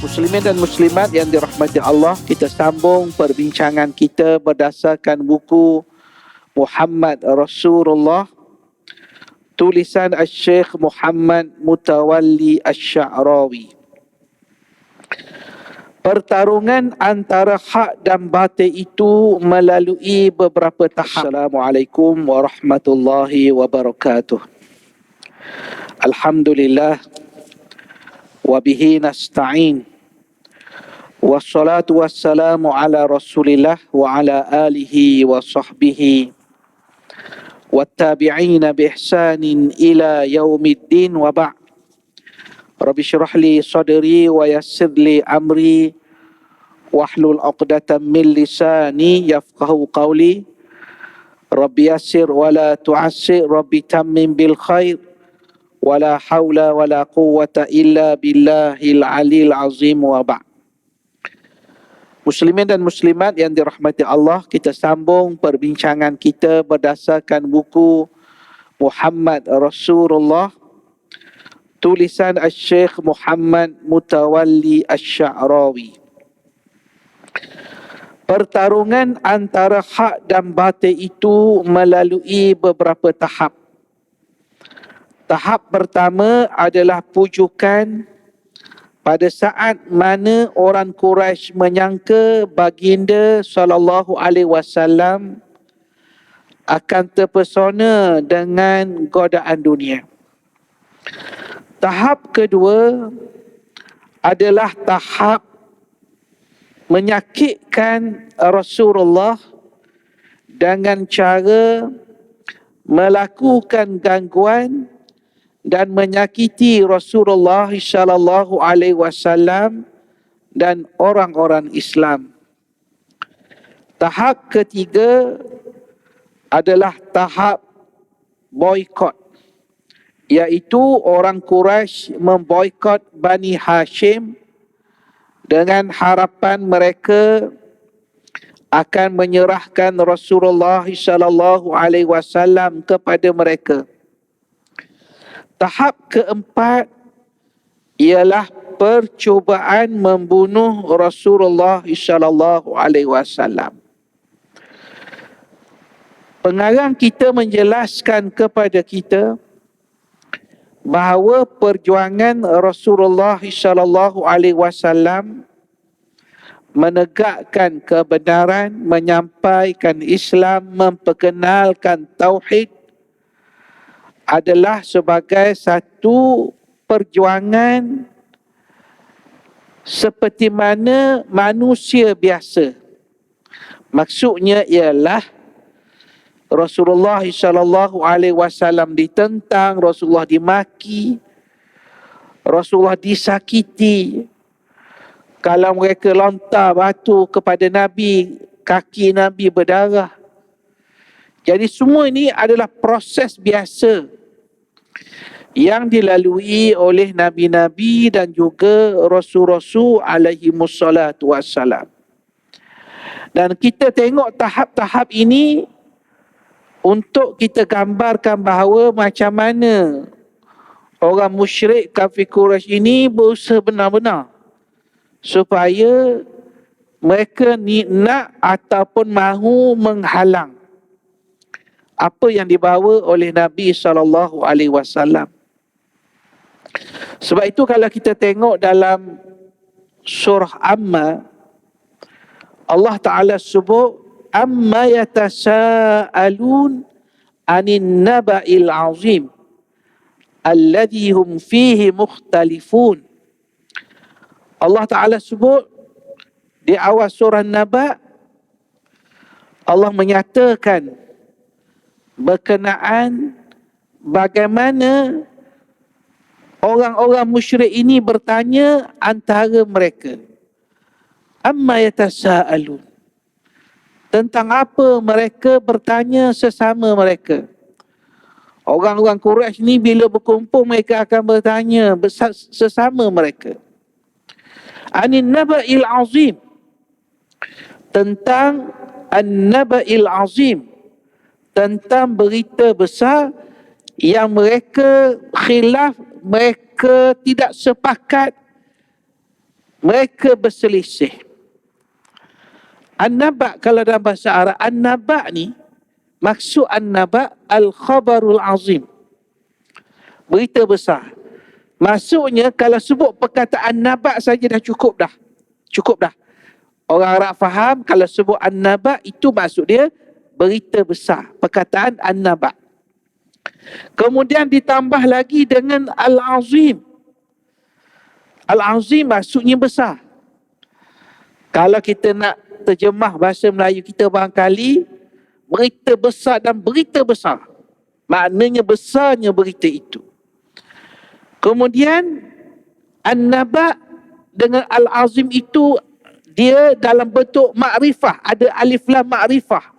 Muslimin dan muslimat yang dirahmati Allah, kita sambung perbincangan kita berdasarkan buku Muhammad Rasulullah, tulisan Al-Syekh Muhammad Mutawalli Asy-Sya'rawi. Pertarungan antara hak dan batil itu melalui beberapa tahap. Assalamualaikum warahmatullahi wabarakatuh. Alhamdulillah wa bihi nasta'in. Wassalatu wassalamu ala Rasulillah wa ala alihi wa sahbihi wattabi'ina bi ihsanin ila yaumiddin wa ba'. Rabbi syrah li sadri wa yassir li amri wahlul 'uqdatam min lisani yafqahu qawli. Rabbi yassir wa la tu'assir, Rabbi tammim bil khair. Wala haula wala quwwata illa billahil alil azim wa ba'. Muslimin dan muslimat yang dirahmati Allah, kita sambung perbincangan kita berdasarkan buku Muhammad Rasulullah, tulisan Al-Syekh Muhammad Mutawalli Asy-Sya'rawi. Pertarungan antara hak dan batil itu melalui beberapa tahap. Tahap pertama adalah pujukan pada saat mana orang Quraisy menyangka baginda sallallahu alaihi wasallam akan terpesona dengan godaan dunia. Tahap kedua adalah tahap menyakitkan Rasulullah dengan cara melakukan gangguan dan menyakiti Rasulullah sallallahu alaihi wasallam dan orang-orang Islam. Tahap ketiga adalah tahap boikot, iaitu orang Quraisy memboikot Bani Hashim dengan harapan mereka akan menyerahkan Rasulullah sallallahu alaihi wasallam kepada mereka. Tahap keempat ialah percubaan membunuh Rasulullah sallallahu alaihi wasallam. Pengarang kita menjelaskan kepada kita bahawa perjuangan Rasulullah sallallahu alaihi wasallam menegakkan kebenaran, menyampaikan Islam, memperkenalkan tauhid adalah sebagai satu perjuangan seperti mana manusia biasa. Maksudnya ialah Rasulullah sallallahu alaihi wasallam ditentang, Rasulullah dimaki, Rasulullah disakiti. Kalau mereka lontar batu kepada Nabi, kaki Nabi berdarah. Jadi semua ini adalah proses biasa yang dilalui oleh Nabi-Nabi dan juga Rasul-Rasul alaihi wassalatu wassalam. Dan kita tengok tahap-tahap ini untuk kita gambarkan bahawa macam mana orang musyrik kafir Quraisy ini berusaha benar-benar supaya mereka nak ataupun mahu menghalang apa yang dibawa oleh Nabi sallallahu alaihi wasallam. Sebab itu kalau kita tengok dalam surah Amma, Allah Ta'ala sebut amma yatasaalun anin naba'il azim alladhi hum fihi mukhtalifun. Allah Ta'ala sebut di awal surah Naba, Allah menyatakan berkenaan bagaimana orang-orang musyrik ini bertanya antara mereka. Amma yatasaalun, tentang apa mereka bertanya sesama mereka. Orang-orang Quraisy ni bila berkumpul mereka akan bertanya sesama mereka. Anin naba'il azim, tentang an-naba'il azim, tentang berita besar yang mereka khilaf, mereka tidak sepakat, Mereka berselisih. An-naba' kalau dalam bahasa Arab, an-naba' ni, maksud an-naba' al-khabarul azim. Berita besar. Maksudnya kalau sebut perkataan naba' saja dah cukup dah. Cukup dah. Orang Arab faham kalau sebut an-naba' itu maksud dia berita besar. Perkataan an-naba'. Kemudian ditambah lagi dengan al-azim. Al-azim maksudnya besar. Kalau kita nak terjemah bahasa Melayu kita barangkali, berita besar dan berita besar. Maknanya besarnya berita itu. Kemudian an-naba' dengan al-azim itu dia dalam bentuk makrifah, ada alif lam makrifah.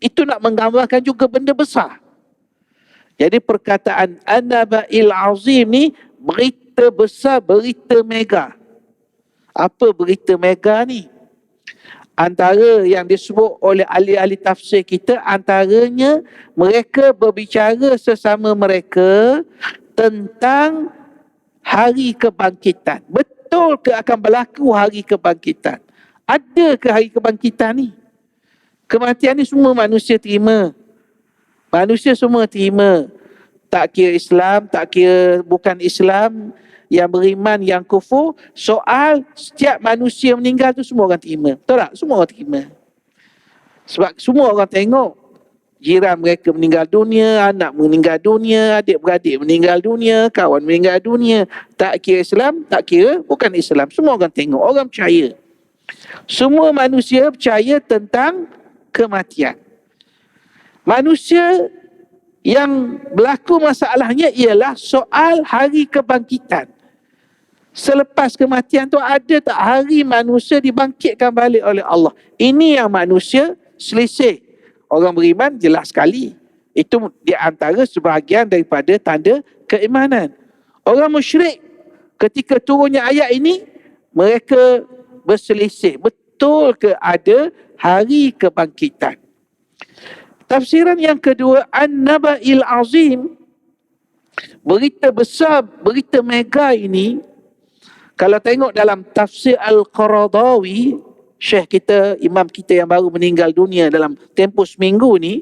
Itu nak menggambarkan juga benda besar. Jadi perkataan an-naba'il azim ni berita besar, berita mega. Apa berita mega ni? Antara yang disebut oleh ahli-ahli tafsir kita, antaranya mereka berbicara sesama mereka tentang hari kebangkitan. Betul ke akan berlaku hari kebangkitan? Ada ke hari kebangkitan ni? Kematian ni semua manusia terima. Manusia semua terima. Tak kira Islam, tak kira bukan Islam, yang beriman, yang kufur. Soal setiap manusia meninggal tu semua orang terima. Betul tak? Semua orang terima. Sebab semua orang tengok. Jiran mereka meninggal dunia, anak meninggal dunia, adik-beradik meninggal dunia, kawan meninggal dunia. Tak kira Islam, tak kira bukan Islam. Semua orang tengok, orang percaya. Semua manusia percaya tentang kematian. Manusia yang berlaku masalahnya ialah soal hari kebangkitan. Selepas kematian tu ada tak hari manusia dibangkitkan balik oleh Allah? Ini yang manusia selisih. Orang beriman jelas sekali. Itu di antara sebahagian daripada tanda keimanan. Orang musyrik ketika turunnya ayat ini, mereka berselisih. Betul ke ada hari kebangkitan? Tafsiran yang kedua, an-naba'il azim, berita besar, berita mega ini, kalau tengok dalam tafsir Al-Qaradawi, syekh kita, imam kita yang baru meninggal dunia dalam tempoh seminggu ni,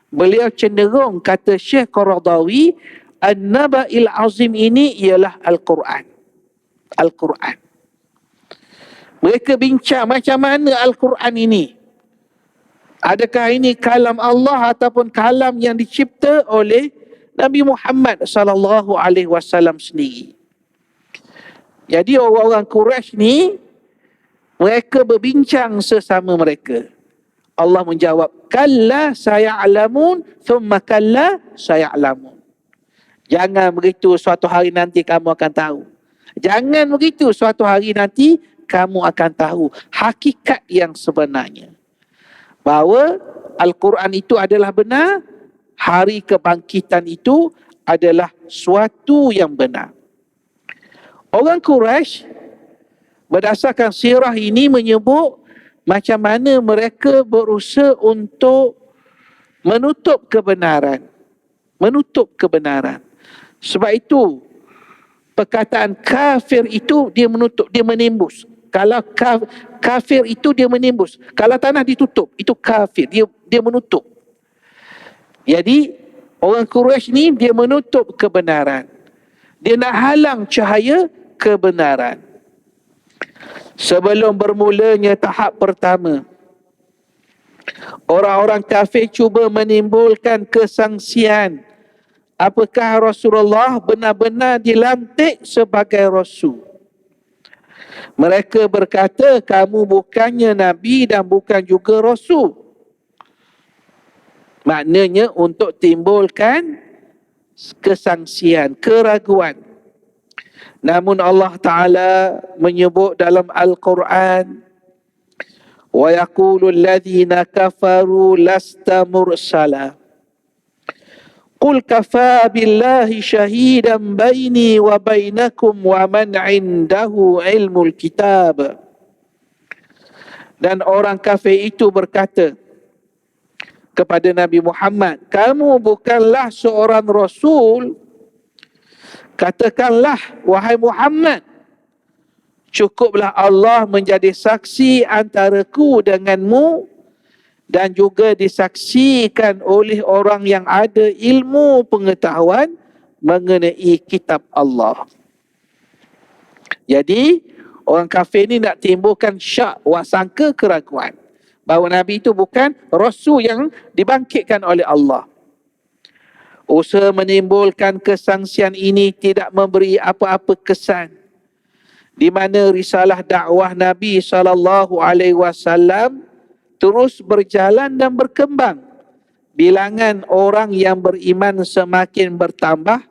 beliau cenderung kata Syekh Qaradawi, an-naba'il azim ini ialah Al-Quran. Al-Quran. Mereka bincang macam mana Al-Quran ini. Adakah ini kalam Allah ataupun kalam yang dicipta oleh Nabi Muhammad sallallahu alaihi wasallam sendiri. Jadi orang-orang Quraisy ni mereka berbincang sesama mereka. Allah menjawab, kalla saya'lamun thumma kalla saya'lamun. Jangan begitu, suatu hari nanti kamu akan tahu. Jangan begitu, suatu hari nanti kamu akan tahu hakikat yang sebenarnya. Bahawa Al-Quran itu adalah benar, hari kebangkitan itu adalah suatu yang benar. Orang Quraisy berdasarkan sirah ini menyebut macam mana mereka berusaha untuk menutup kebenaran. Menutup kebenaran. Sebab itu perkataan kafir itu dia menutup, dia menimbus. Kalau kafir itu dia menimbus. Kalau tanah ditutup, itu kafir. Dia menutup. Jadi, orang Quraisy ni dia menutup kebenaran. Dia nak halang cahaya kebenaran. Sebelum bermulanya tahap pertama, orang-orang kafir cuba menimbulkan kesangsian. Apakah Rasulullah benar-benar dilantik sebagai Rasul? Mereka berkata, kamu bukannya Nabi dan bukan juga Rasul. Maknanya untuk timbulkan kesangsian, keraguan. Namun Allah Ta'ala menyebut dalam Al-Quran, wa yaqulu alladhina kafaru lasta mursala. Qul kafa billahi syahidan baini wa bainakum wa man indahu ilmul kitab. Dan orang kafir itu berkata kepada Nabi Muhammad, kamu bukanlah seorang Rasul. Katakanlah, wahai Muhammad, Cukuplah Allah menjadi saksi antaraku denganmu dan juga disaksikan oleh orang yang ada ilmu pengetahuan mengenai kitab Allah. Jadi orang kafir ni nak timbulkan syak, wasangka, keraguan bahawa Nabi itu bukan Rasul yang dibangkitkan oleh Allah. Usaha menimbulkan kesangsian ini tidak memberi apa-apa kesan, di mana risalah dakwah Nabi SAW terus berjalan dan berkembang. Bilangan orang yang beriman semakin bertambah.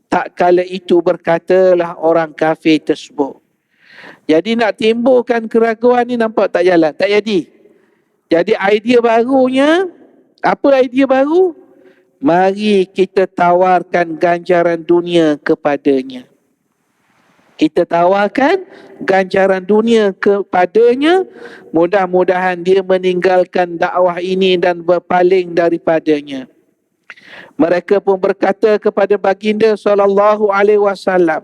Tak kala itu berkatalah orang kafir tersebut. Jadi nak timbulkan keraguan ni nampak tak jalan, tak jadi. Jadi idea barunya, apa idea baru? Mari kita tawarkan ganjaran dunia kepadanya. Kita tawarkan ganjaran dunia kepadanya. Mudah-mudahan dia meninggalkan dakwah ini dan berpaling daripadanya. Mereka pun berkata kepada baginda SAW,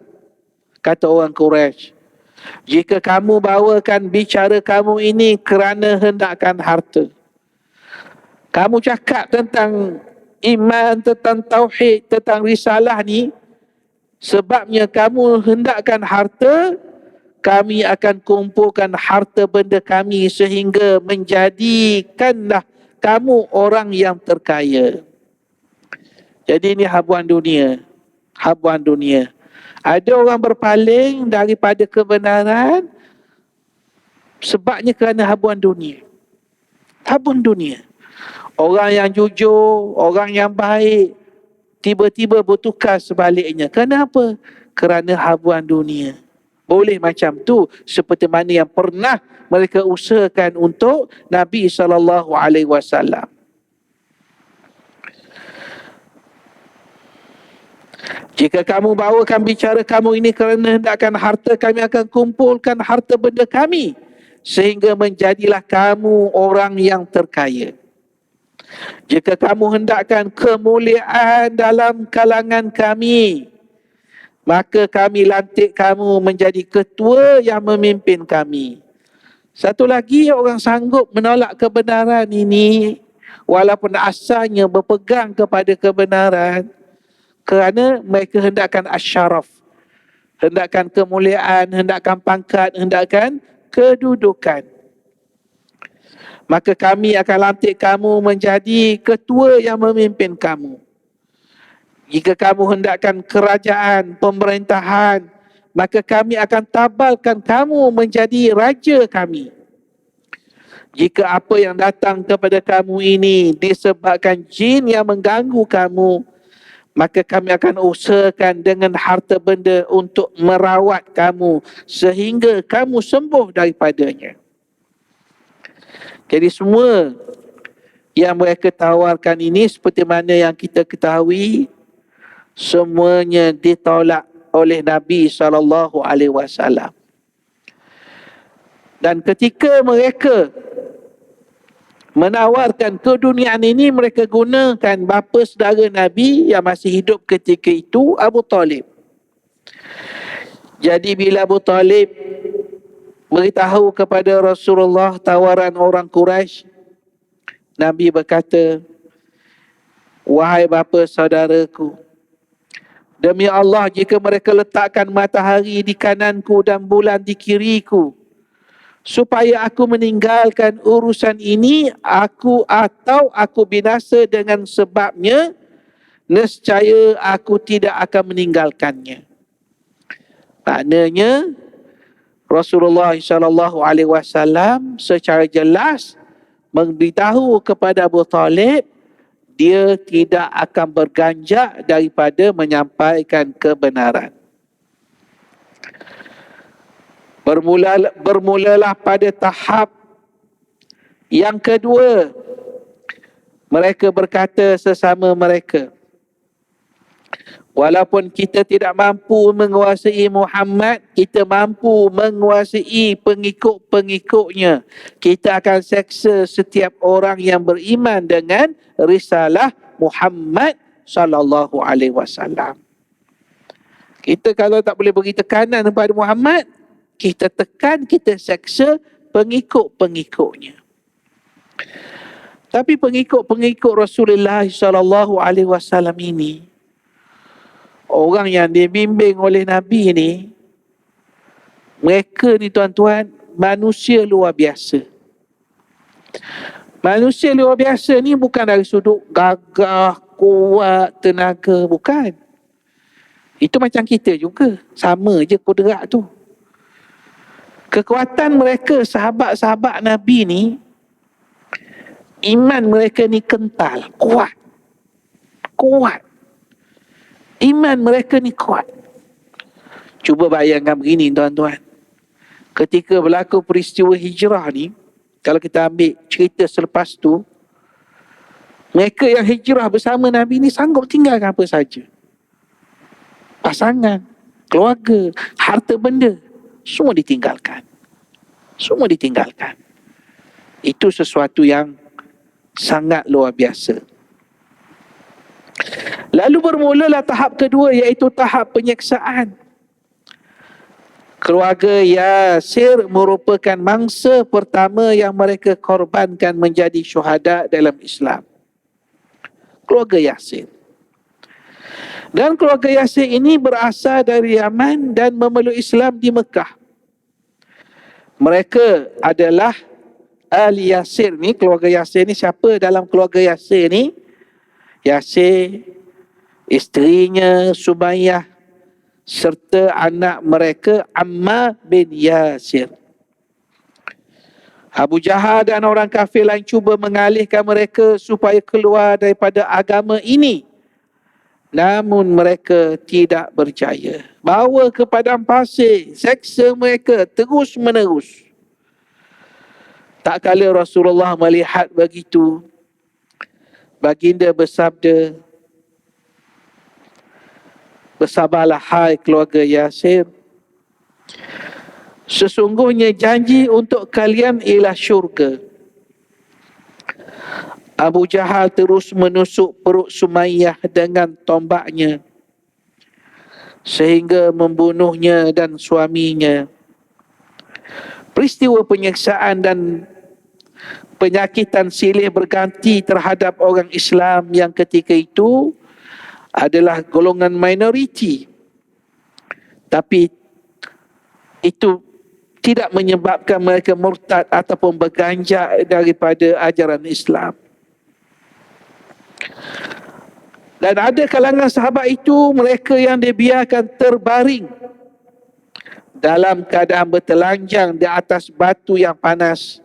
kata orang Quraisy, jika kamu bawakan bicara kamu ini kerana hendakkan harta, kamu cakap tentang iman, tentang tauhid, tentang risalah ni, sebabnya kamu hendakkan harta, kami akan kumpulkan harta benda kami sehingga menjadikanlah kamu orang yang terkaya. Jadi ini habuan dunia. Habuan dunia. Ada orang berpaling daripada kebenaran sebabnya kerana habuan dunia. Habuan dunia. Orang yang jujur, orang yang baik, tiba-tiba bertukar sebaliknya. Kenapa? Kerana habuan dunia. Boleh macam tu, seperti mana yang pernah mereka usahakan untuk Nabi SAW. Jika kamu bawakan bicara kamu ini kerana hendakkan harta, kami akan kumpulkan harta benda kami sehingga menjadilah kamu orang yang terkaya. Jika kamu hendakkan kemuliaan dalam kalangan kami, maka kami lantik kamu menjadi ketua yang memimpin kami. Satu lagi, orang sanggup menolak kebenaran ini walaupun asalnya berpegang kepada kebenaran, kerana mereka hendakkan asyaraf, hendakkan kemuliaan, hendakkan pangkat, hendakkan kedudukan. Maka kami akan lantik kamu menjadi ketua yang memimpin kamu. Jika kamu hendakkan kerajaan, pemerintahan, maka kami akan tabalkan kamu menjadi raja kami. Jika apa yang datang kepada kamu ini disebabkan jin yang mengganggu kamu, maka kami akan usahakan dengan harta benda untuk merawat kamu sehingga kamu sembuh daripadanya. Jadi semua yang mereka tawarkan ini, seperti mana yang kita ketahui, semuanya ditolak oleh Nabi SAW. Dan ketika mereka menawarkan keduniaan ini, mereka gunakan bapa saudara Nabi yang masih hidup ketika itu, Abu Talib. Jadi bila Abu Talib beritahu kepada Rasulullah tawaran orang Quraisy, Nabi berkata, wahai bapa saudaraku, demi Allah, jika mereka letakkan matahari di kananku dan bulan di kiriku, supaya aku meninggalkan urusan ini, aku binasa dengan sebabnya, nescaya aku tidak akan meninggalkannya. Maknanya Rasulullah SAW secara jelas memberitahu kepada Abu Talib, dia tidak akan berganjak daripada menyampaikan kebenaran. Bermulalah pada tahap yang kedua. Mereka berkata sesama mereka, walaupun kita tidak mampu menguasai Muhammad, kita mampu menguasai pengikut-pengikutnya. Kita akan seksa setiap orang yang beriman dengan risalah Muhammad SAW. Kita kalau tak boleh beri tekanan kepada Muhammad, kita tekan, kita seksa pengikut-pengikutnya. Tapi pengikut-pengikut Rasulullah SAW ini, orang yang dibimbing oleh Nabi ni, mereka ni tuan-tuan, manusia luar biasa. Manusia luar biasa ni bukan dari sudut gagah, kuat, tenaga, bukan. Itu macam kita juga, sama je kodrat tu. Kekuatan mereka, sahabat-sahabat Nabi ni, iman mereka ni kental, kuat. Iman mereka ni kuat. Cuba bayangkan begini tuan-tuan. Ketika berlaku peristiwa hijrah ni, kalau kita ambil cerita selepas tu, mereka yang hijrah bersama Nabi ni sanggup tinggalkan apa saja. Pasangan, keluarga, harta benda, semua ditinggalkan. Itu sesuatu yang sangat luar biasa. Lalu bermulalah tahap kedua, iaitu tahap penyiksaan. Keluarga Yasir merupakan mangsa pertama yang mereka korbankan menjadi syuhada dalam Islam. Keluarga Yasir. Dan keluarga Yasir ini berasal dari Yaman dan memeluk Islam di Mekah. Mereka adalah ahli Yasir ni. Keluarga Yasir ni siapa dalam keluarga Yasir ni? Yasir, isterinya Sumayyah, serta anak mereka Ammar bin Yasir. Abu Jahal dan orang kafir lain cuba mengalihkan mereka supaya keluar daripada agama ini. Namun mereka tidak berjaya. Bawa ke padang pasir, seksa mereka terus menerus. Tak kala Rasulullah melihat begitu, baginda bersabda, bersabarlah hai keluarga Yasir. Sesungguhnya janji untuk kalian ialah syurga. Abu Jahal terus menusuk perut Sumayyah dengan tombaknya sehingga membunuhnya dan suaminya. Peristiwa penyiksaan dan penyakitan silih berganti terhadap orang Islam yang ketika itu adalah golongan minoriti. Tapi itu tidak menyebabkan mereka murtad ataupun berganjak daripada ajaran Islam. Dan ada kalangan sahabat itu, mereka yang dibiarkan terbaring dalam keadaan bertelanjang di atas batu yang panas.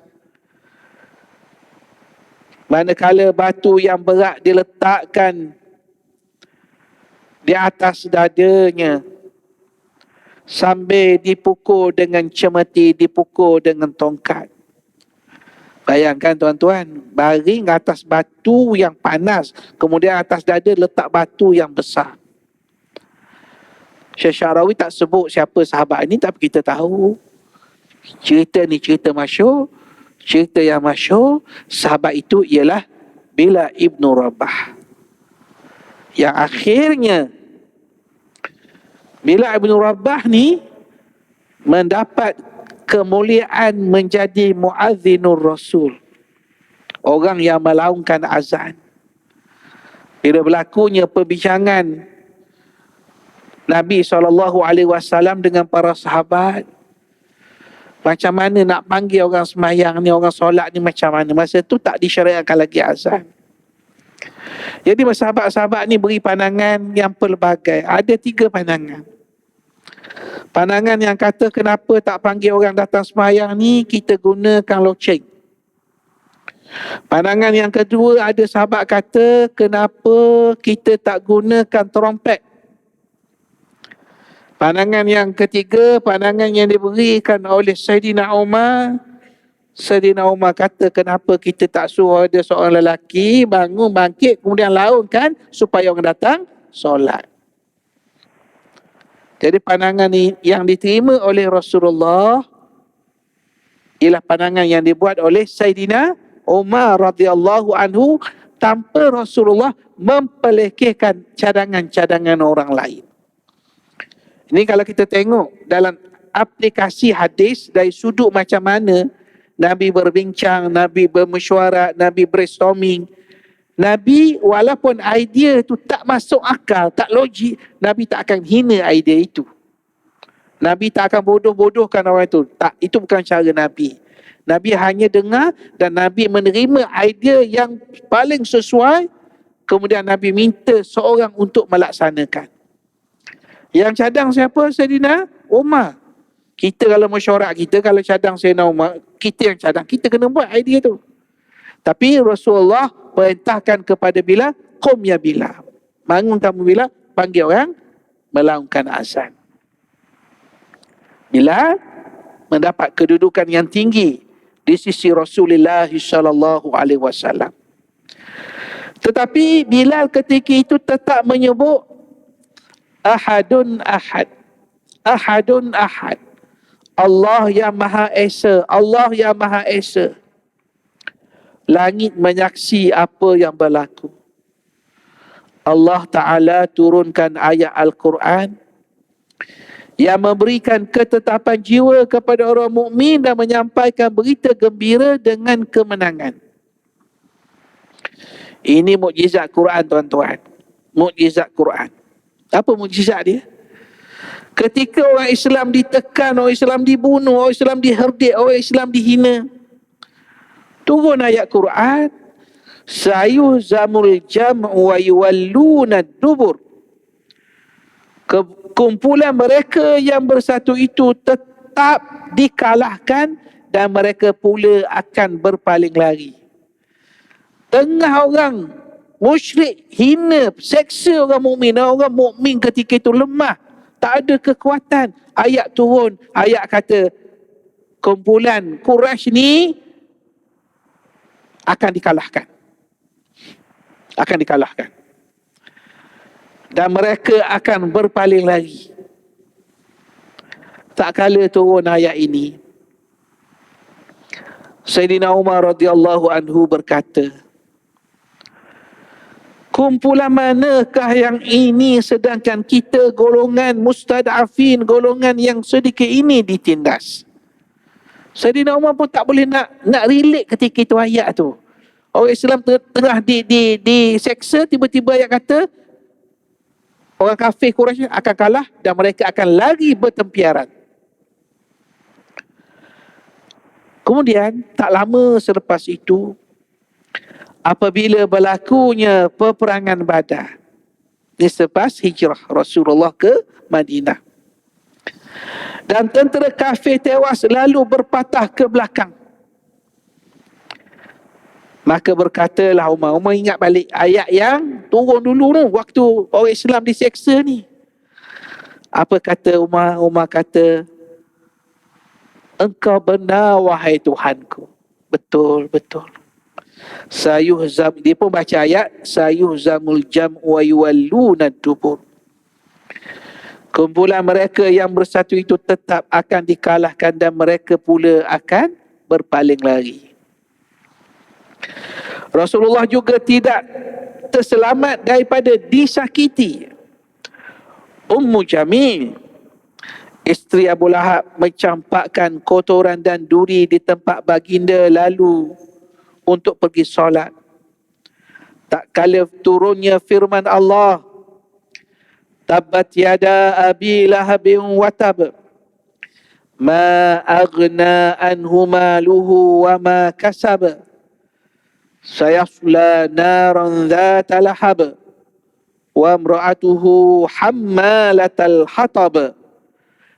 Manakala batu yang berat diletakkan di atas dadanya, sambil dipukul dengan cemeti, dipukul dengan tongkat. Bayangkan tuan-tuan, baring atas batu yang panas, kemudian atas dada letak batu yang besar. Syekh Syarawi tak sebut siapa sahabat ini, tapi kita tahu cerita ni cerita masyhur. Cerita yang masyhur, sahabat itu ialah Bilal ibn Rabah, yang akhirnya Bilal ibn Rabah ni mendapat kemuliaan menjadi muazzinur Rasul, orang yang melaungkan azan. Bila berlakunya perbincangan Nabi SAW dengan para sahabat, macam mana nak panggil orang semayang ni, orang solat ni macam mana, masa tu tak disyariatkan lagi azan. Jadi sahabat-sahabat ni beri pandangan yang pelbagai. Ada 3 pandangan. Pandangan yang kata kenapa tak panggil orang datang semayang ni, kita gunakan loceng. Pandangan yang kedua, ada sahabat kata kenapa kita tak gunakan trompet. Pandangan yang ketiga, pandangan yang diberikan oleh Sayyidina Umar. Sayyidina Umar kata kenapa kita tak suruh ada seorang lelaki bangun, bangkit, kemudian laungkan supaya orang datang solat. Jadi pandangan yang diterima oleh Rasulullah ialah pandangan yang dibuat oleh Sayyidina Umar radhiyallahu anhu tanpa Rasulullah mempelekehkan cadangan-cadangan orang lain. Ini kalau kita tengok dalam aplikasi hadis dari sudut macam mana Nabi berbincang, Nabi bermesyuarat, Nabi brainstorming. Nabi walaupun idea tu tak masuk akal, tak logik, Nabi tak akan hina idea itu. Nabi tak akan bodoh-bodohkan orang itu. Tak, itu bukan cara Nabi. Nabi hanya dengar dan Nabi menerima idea yang paling sesuai, kemudian Nabi minta seorang untuk melaksanakan. Yang cadang siapa? Saidina Umar. Kita kalau mesyuarat, kita kalau cadang Saidina Umar, kita yang cadang, kita kena buat idea tu. Tapi Rasulullah perintahkan kepada Bilal, qum ya Bilal. Bangun kamu Bilal, panggil orang melaungkan azan. Bilal mendapat kedudukan yang tinggi di sisi Rasulullah sallallahu alaihi wasallam. Tetapi Bilal ketika itu tetap menyebut ahadun ahad. Ahadun ahad. Allah yang Maha Esa, Allah yang Maha Esa. Langit menyaksi apa yang berlaku. Allah Ta'ala turunkan ayat Al-Quran yang memberikan ketetapan jiwa kepada orang mukmin dan menyampaikan berita gembira dengan kemenangan. Ini mukjizat Quran, tuan-tuan. Mukjizat Quran. Apa mukjizat dia? Ketika orang Islam ditekan, orang Islam dibunuh, orang Islam diherdik, orang Islam dihina, turun ayat Quran, sayuhzamul jam'u wa yuwalluna dubur. Kumpulan mereka yang bersatu itu tetap dikalahkan dan mereka pula akan berpaling lari. Tengah orang musyrik hina, seksa orang mukmin, orang mukmin ketika itu lemah, tak ada kekuatan. Ayat turun, ayat kata kumpulan Quraisy ni akan dikalahkan. Akan dikalahkan. Dan mereka akan berpaling lagi. Tak kala turun ayat ini, Sayyidina Umar radhiyallahu anhu berkata, kumpulan manakah yang ini sedangkan kita golongan mustad'afin, golongan yang sedikit ini ditindas. Sayyidina Umar pun tak boleh nak relate ketika itu ayat tu. Orang Islam tengah diseksa, tiba-tiba ayat kata orang kafir Quraisy akan kalah dan mereka akan lari bertempiaran. Kemudian tak lama selepas itu, apabila berlakunya peperangan Badar, ini selepas hijrah Rasulullah ke Madinah, dan tentera kafir tewas lalu berpatah ke belakang, maka berkatalah Umar ingat balik ayat yang turun dulu tu, waktu orang Islam diseksa ni. Apa kata Umar? Umar kata, engkau benar wahai Tuhanku. Betul, betul. Sayuhzam, dia pun baca ayat sayuhzamul jam'u wa yuwalluna dubur. Kumpulan mereka yang bersatu itu tetap akan dikalahkan dan mereka pula akan berpaling lari. Rasulullah juga tidak terselamat daripada disakiti. Ummu Jamil, isteri Abu Lahab, mencampakkan kotoran dan duri di tempat baginda lalu untuk pergi solat. Tak kala turunnya firman Allah, Tabbat yada abi lahabin watab, ma aghna anhu maluhu wa ma kasab, sayasla naran dhata lahab, wa imra'atuhu hammalatal hatab,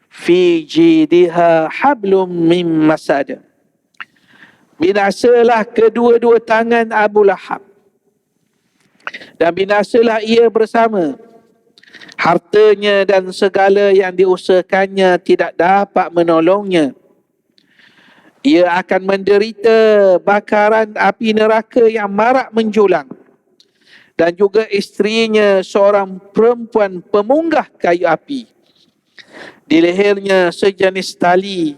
fi jidiha hablum min masad. Binasalah kedua-dua tangan Abu Lahab, dan binasalah ia bersama. Hartanya dan segala yang diusahakannya tidak dapat menolongnya. Ia akan menderita bakaran api neraka yang marak menjulang. Dan juga isterinya seorang perempuan pemunggah kayu api. Di lehernya sejenis tali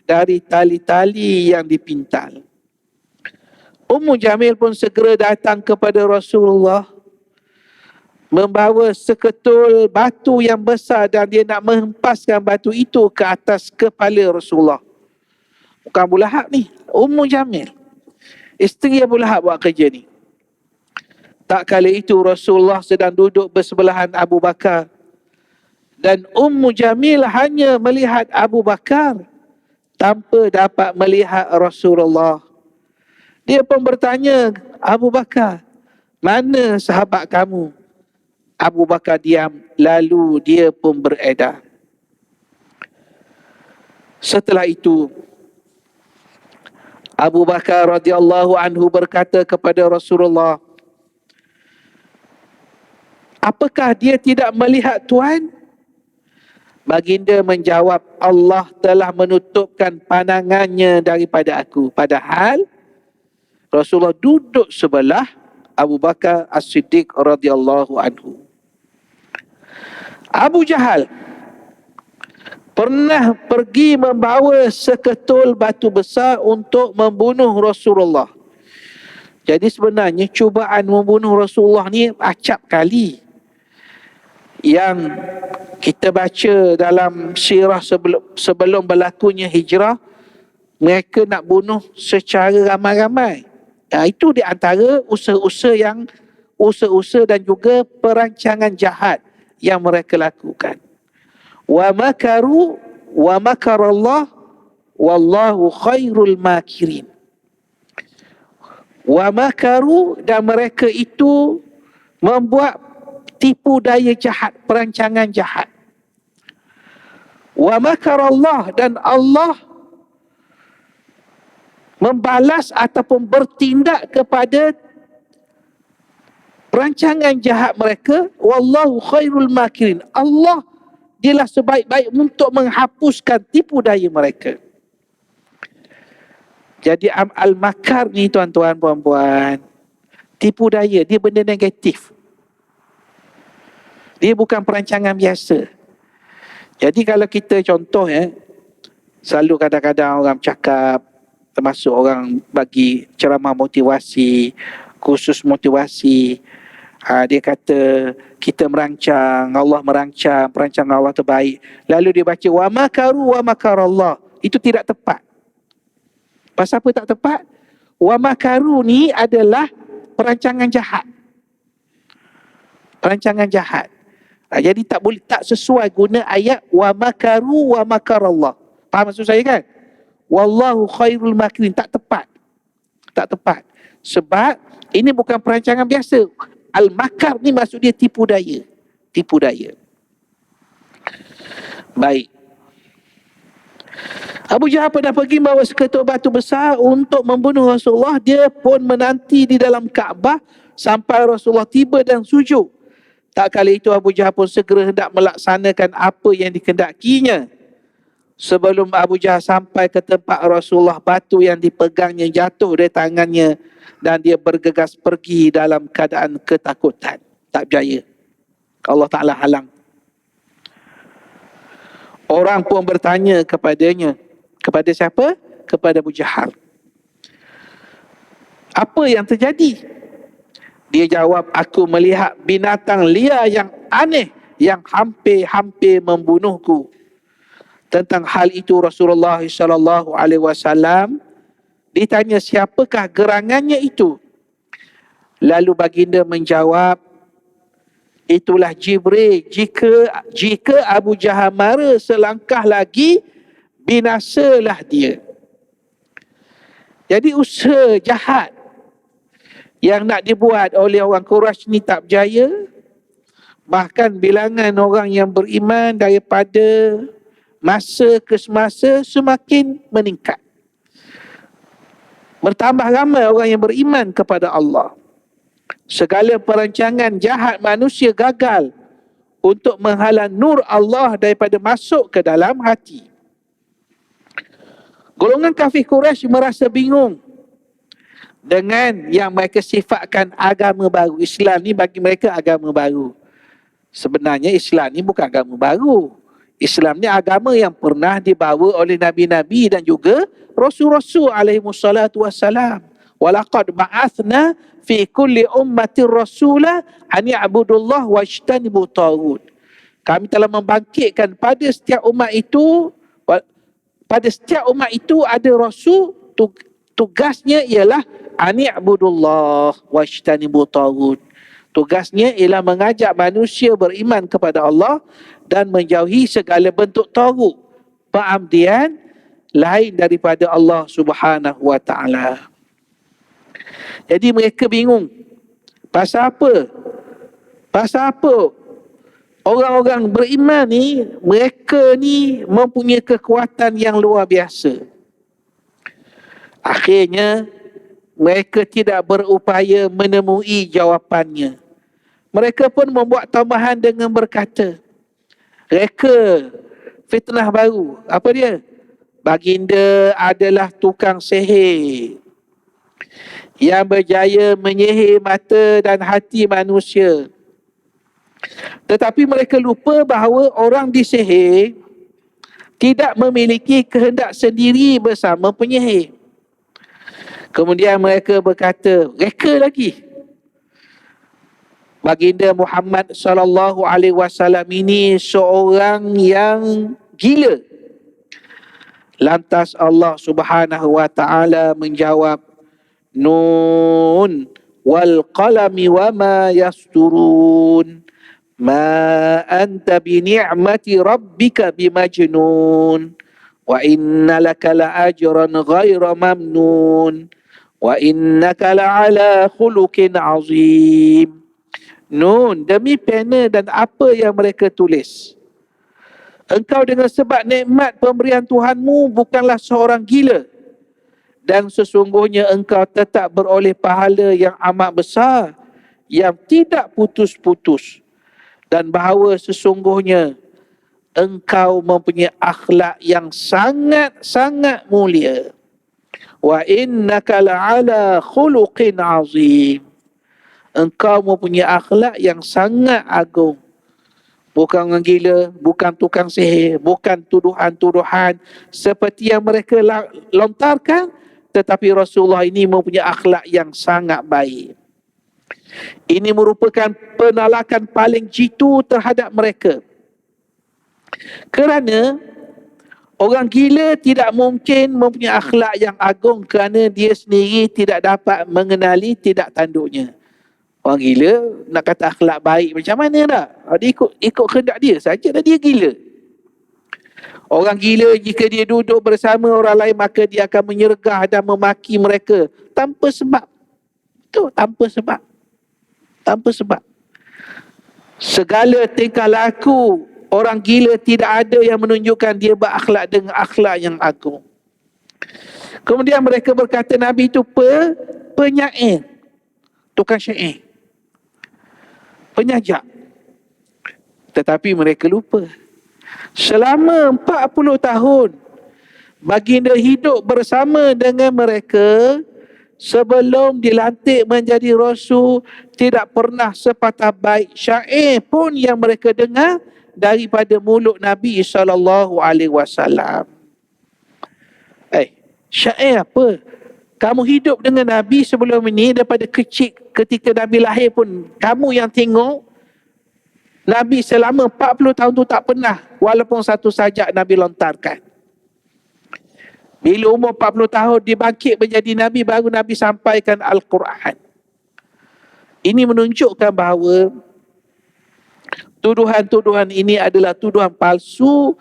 dari tali-tali yang dipintal. Ummu Jamil pun segera datang kepada Rasulullah membawa seketul batu yang besar dan dia nak menghempaskan batu itu ke atas kepala Rasulullah. Bukan Abu Lahab ni, Ummu Jamil, isteri Abu Lahab buat kerja ni. Tak kala itu Rasulullah sedang duduk bersebelahan Abu Bakar dan Ummu Jamil hanya melihat Abu Bakar tanpa dapat melihat Rasulullah. Dia pun bertanya, Abu Bakar, mana sahabat kamu? Abu Bakar diam, lalu dia pun beredar. Setelah itu, Abu Bakar radhiyallahu anhu berkata kepada Rasulullah, apakah dia tidak melihat Tuhan? Baginda menjawab, Allah telah menutupkan pandangannya daripada aku. Padahal Rasulullah duduk sebelah Abu Bakar As-Siddiq radhiyallahu anhu. Abu Jahal pernah pergi membawa seketul batu besar untuk membunuh Rasulullah. Jadi sebenarnya cubaan membunuh Rasulullah ni acap kali. Yang kita baca dalam sirah sebelum berlakunya hijrah, mereka nak bunuh secara ramai-ramai. Itu di antara usaha-usaha dan juga perancangan jahat yang mereka lakukan. Wa makaru wa makarallah wallahu khairul makirin. Wa makaru, dan mereka itu membuat tipu daya jahat, perancangan jahat. Wa makarallah, dan Allah membalas ataupun bertindak kepada perancangan jahat mereka. Wallahu khairul makirin. Allah dialah sebaik-baik untuk menghapuskan tipu daya mereka. Jadi al-makar ni tuan-tuan puan-puan, tipu daya, dia benda negatif. Dia bukan perancangan biasa. Jadi kalau kita contoh selalu kadang-kadang orang cakap, termasuk orang bagi ceramah motivasi, khusus motivasi, dia kata kita merancang, Allah merancang, perancangan Allah terbaik. Lalu dia baca wa makaru wa makarallah. Itu tidak tepat. Pasal apa tak tepat? Wa makaru ni adalah perancangan jahat. Perancangan jahat. Jadi tak sesuai guna ayat wa makaru wa makarallah. Faham maksud saya kan? Wallahu khairul makirin. Tak tepat. Tak tepat. Sebab ini bukan perancangan biasa. Al-makar ni maksud dia tipu daya. Tipu daya. Baik. Abu Jahal pernah pergi bawa seketul batu besar untuk membunuh Rasulullah. Dia pun menanti di dalam Kaabah sampai Rasulullah tiba dan sujud. Tak kala itu Abu Jahal pun segera hendak melaksanakan apa yang dikehendakinya. Sebelum Abu Jahal sampai ke tempat Rasulullah, batu yang dipegangnya jatuh dari tangannya dan dia bergegas pergi dalam keadaan ketakutan. Tak berjaya. Allah Ta'ala halang. Orang pun bertanya kepadanya. Kepada siapa? Kepada Abu Jahal. Apa yang terjadi? Dia jawab, aku melihat binatang liar yang aneh yang hampir-hampir membunuhku. Tentang hal itu Rasulullah SAW ditanya, siapakah gerangannya itu? Lalu baginda menjawab, itulah Jibril. Jika Abu Jahal mara selangkah lagi, binasalah dia. Jadi usaha jahat yang nak dibuat oleh orang Quraisy ni tak berjaya. Bahkan bilangan orang yang beriman daripada masa ke semasa semakin meningkat. Bertambah ramai orang yang beriman kepada Allah. Segala perancangan jahat manusia gagal untuk menghalang nur Allah daripada masuk ke dalam hati. Golongan kafir Quraisy merasa bingung dengan yang mereka sifatkan agama baru. Islam ni bagi mereka agama baru. Sebenarnya Islam ni bukan agama baru. Islam ni agama yang pernah dibawa oleh Nabi-Nabi dan juga Rasul-Rasul alaihi wassalatu wassalam. Walaqad ba'athna fi kulli ummatin rasula an ya'budullah wajtanibu taghut. Kami telah membangkitkan pada setiap umat itu, ada rasul, tugasnya ialah an ya'budullah wajtanibu taghut. Tugasnya ialah mengajak manusia beriman kepada Allah dan menjauhi segala bentuk taghut, pengabdian lain daripada Allah Subhanahu wa taala. Jadi mereka bingung. Pasal apa? Orang-orang beriman ni, mereka ni mempunyai kekuatan yang luar biasa. Akhirnya mereka tidak berupaya menemui jawapannya. Mereka pun membuat tambahan dengan berkata, reka fitnah baru. Apa dia? Baginda adalah tukang sihir yang berjaya menyihir mata dan hati manusia. Tetapi mereka lupa bahawa orang disihir tidak memiliki kehendak sendiri bersama penyihir. Kemudian mereka berkata, reka lagi. Baginda Muhammad sallallahu alaihi wasallam ini seorang yang gila. Lantas Allah Subhanahu wa taala menjawab, Nun wal qalami wama yasturun. Ma anta bi ni'mati rabbika bimajnun. Wa inna laka la ajran ghaira mamnun. Wa innaka la'ala khuluqin azim. Nun, demi pena dan apa yang mereka tulis. Engkau dengan sebab nikmat pemberian Tuhanmu bukanlah seorang gila. Dan sesungguhnya engkau tetap beroleh pahala yang amat besar, yang tidak putus-putus. Dan bahawa sesungguhnya engkau mempunyai akhlak yang sangat-sangat mulia. Wa innaka la'ala khuluqin azim. Engkau mempunyai akhlak yang sangat agung. Bukan orang gila, bukan tukang sihir, bukan tuduhan-tuduhan seperti yang mereka lontarkan, tetapi Rasulullah ini mempunyai akhlak yang sangat baik. Ini merupakan penolakan paling jitu terhadap mereka. Kerana orang gila tidak mungkin mempunyai akhlak yang agung kerana dia sendiri tidak dapat mengenali tidak tanduknya. Orang gila nak kata akhlak baik macam mana dah? Dia ikut kehendak dia saja dah dia gila. Orang gila jika dia duduk bersama orang lain maka dia akan menyergah dan memaki mereka tanpa sebab. Betul, tanpa sebab. Tanpa sebab. Segala tingkah laku orang gila tidak ada yang menunjukkan dia berakhlak dengan akhlak yang agung. Kemudian mereka berkata Nabi itu penyair, tukang syair, penyajak. Tetapi mereka lupa. Selama 40 tahun baginda hidup bersama dengan mereka. Sebelum dilantik menjadi rasul, tidak pernah sepatah baik syair pun yang mereka dengar daripada mulut Nabi SAW. Syair apa? Kamu hidup dengan Nabi sebelum ini, daripada kecil ketika Nabi lahir pun kamu yang tengok. Nabi selama 40 tahun tu tak pernah walaupun satu sajak Nabi lontarkan. Bila umur 40 tahun dibangkit menjadi Nabi, baru Nabi sampaikan Al-Quran. Ini menunjukkan bahawa tuduhan-tuduhan ini adalah tuduhan palsu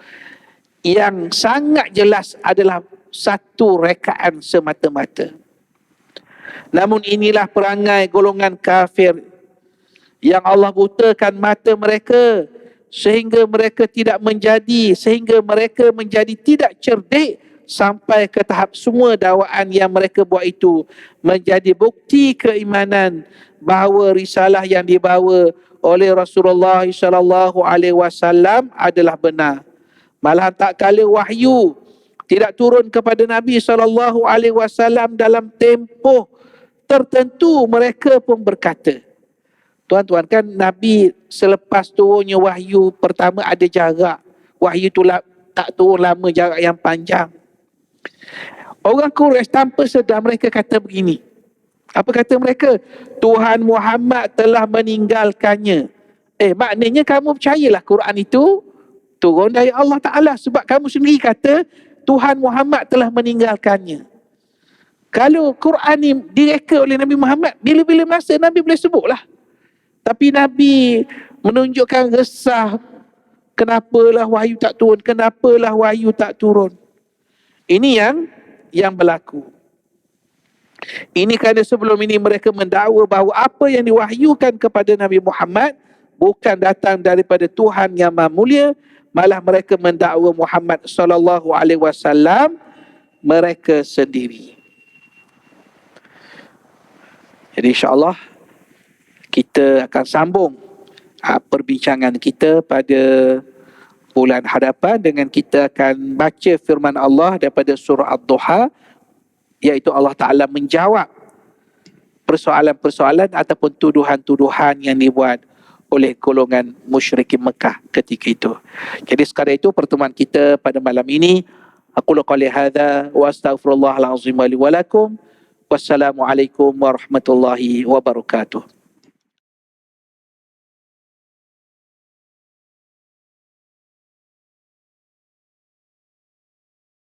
yang sangat jelas adalah satu rekaan semata-mata. Namun inilah perangai golongan kafir yang Allah butakan mata mereka sehingga mereka menjadi tidak cerdik sampai ke tahap semua dakwaan yang mereka buat itu menjadi bukti keimanan bahawa risalah yang dibawa oleh Rasulullah SAW adalah benar. Malah tak kala wahyu tidak turun kepada Nabi SAW dalam tempoh tertentu, mereka pun berkata, tuan-tuan, kan Nabi selepas turunnya wahyu pertama ada jarak. Wahyu tu tak turun lama, jarak yang panjang. Orang Quraisy tanpa sedar mereka kata begini, Apa kata mereka? Tuhan Muhammad telah meninggalkannya. Maknanya kamu percayalah Quran itu turun dari Allah Ta'ala, sebab kamu sendiri kata Tuhan Muhammad telah meninggalkannya. Kalau Quran ni direka oleh Nabi Muhammad, bila-bila masa Nabi boleh sebutlah. Tapi Nabi menunjukkan resah, kenapalah wahyu tak turun, kenapalah wahyu tak turun. Ini yang berlaku. Ini kerana sebelum ini mereka mendakwa bahawa apa yang diwahyukan kepada Nabi Muhammad bukan datang daripada Tuhan yang Maha Mulia, malah mereka mendakwa Muhammad sallallahu alaihi wasallam mereka sendiri. Jadi insya-Allah kita akan sambung perbincangan kita pada bulan hadapan dengan kita akan baca firman Allah daripada surah Ad-Duha, iaitu Allah Ta'ala menjawab persoalan-persoalan ataupun tuduhan-tuduhan yang dibuat oleh golongan musyrikin Mekah ketika itu. Jadi sekadar itu pertemuan kita pada malam ini. Aqulu qali hadza wa astaghfirullahal azim li wa lakum. Wassalamualaikum warahmatullahi wabarakatuh.